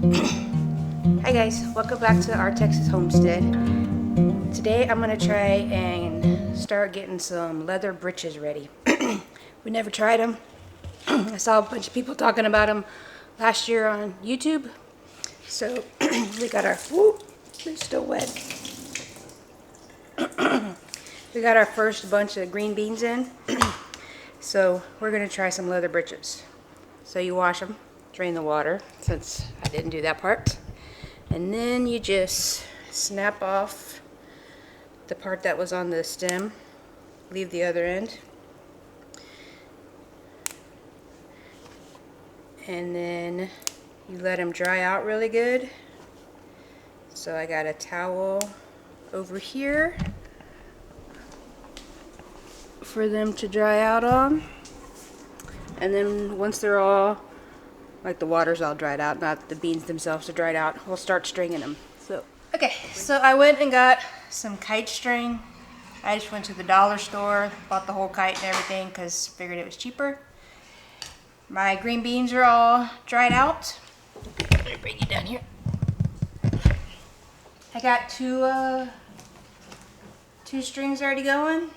Hi guys, welcome back to our Texas homestead. Today I'm gonna try and start getting some leather britches ready. We never tried them. I saw a bunch of people talking about them last year on YouTube. So we got our, whoop, they're still wet. We got our first bunch of green beans in. So we're gonna try some leather britches. So you wash them, drain the water, since I didn't do that part. And then you just snap off the part that was on the stem, leave the other end. And then you let them dry out really good. So I got a towel over here for them to dry out on. And then once they're all, like the water's all dried out, not the beans themselves are dried out, we'll start stringing them. Okay, so I went and got some kite string. I just went to the dollar store, bought the whole kite and everything because figured it was cheaper. My green beans are all dried out. Let me bring you down here. I got two strings already going.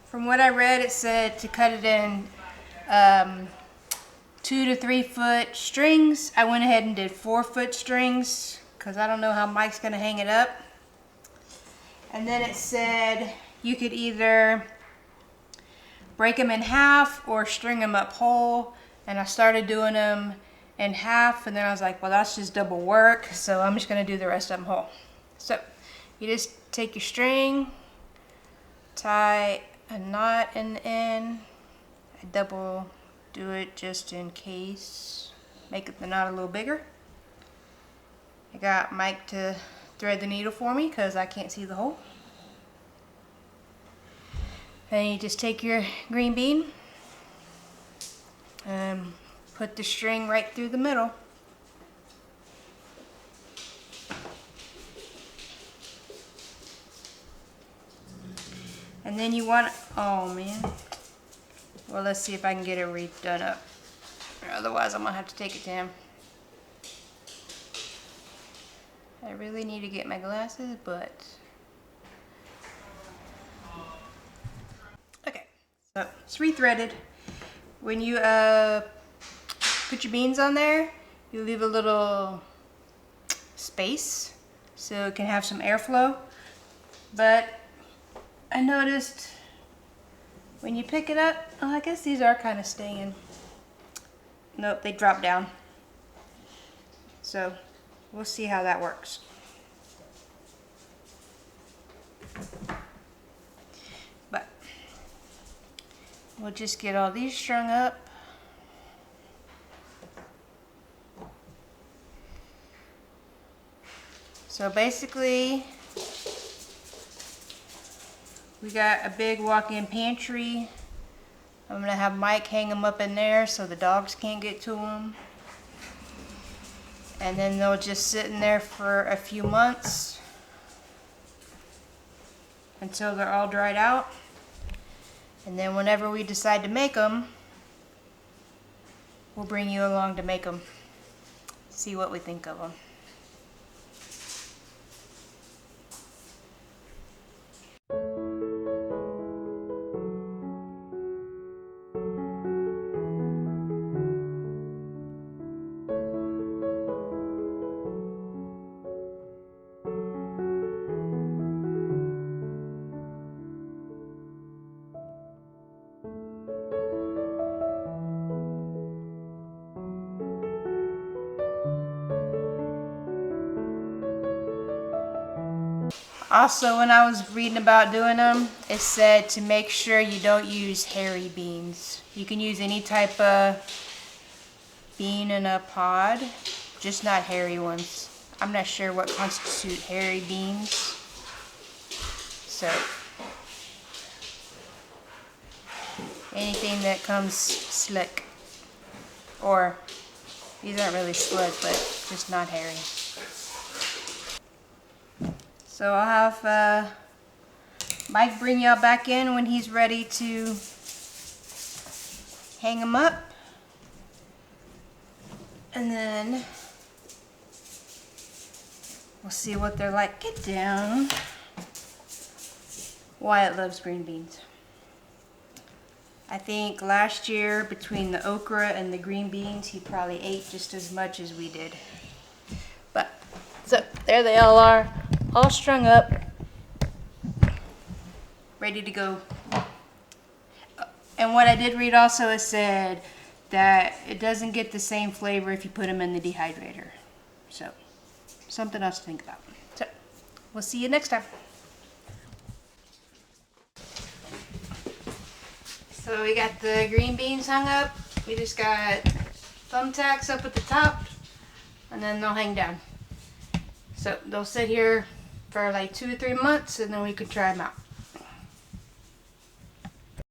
From what I read, it said to cut it in 2 to 3 foot strings. I went ahead and did 4 foot strings because I don't know how Mike's gonna hang it up. And then it said you could either break them in half or string them up whole. And I started doing them in half, and then I was like, well, that's just double work, so I'm just gonna do the rest of them whole. So you just take your string, tie a knot in the end. I double do it just in case, make the knot a little bigger. I got Mike to thread the needle for me because I can't see the hole. And you just take your green bean and put the string right through the middle. And then you want, oh man. Well, let's see if I can get it redone up. Otherwise, I'm gonna have to take it to him. I really need to get my glasses, but... Okay, so it's re-threaded. When you put your beans on there, you leave a little space so it can have some airflow. But I noticed when you pick it up, oh, I guess these are kind of staying. Nope, they drop down. So we'll see how that works. But we'll just get all these strung up. So basically, we got a big walk-in pantry. I'm gonna have Mike hang them up in there so the dogs can't get to them. And then they'll just sit in there for a few months until they're all dried out. And then whenever we decide to make them, we'll bring you along to make them. See what we think of them. Also, when I was reading about doing them, it said to make sure you don't use hairy beans. You can use any type of bean in a pod, just not hairy ones. I'm not sure what constitute hairy beans. So, anything that comes slick. Or, these aren't really slick, but just not hairy. So I'll have Mike bring y'all back in when he's ready to hang them up. And then we'll see what they're like. Get down. Wyatt loves green beans. I think last year between the okra and the green beans, he probably ate just as much as we did. But, so there they all are, all strung up, ready to go. And what I did read also, it said that it doesn't get the same flavor if you put them in the dehydrator. So, something else to think about. So, we'll see you next time. So we got the green beans hung up. We just got thumbtacks up at the top, and then they'll hang down. So they'll sit here for like 2 to 3 months, and then we could try them out.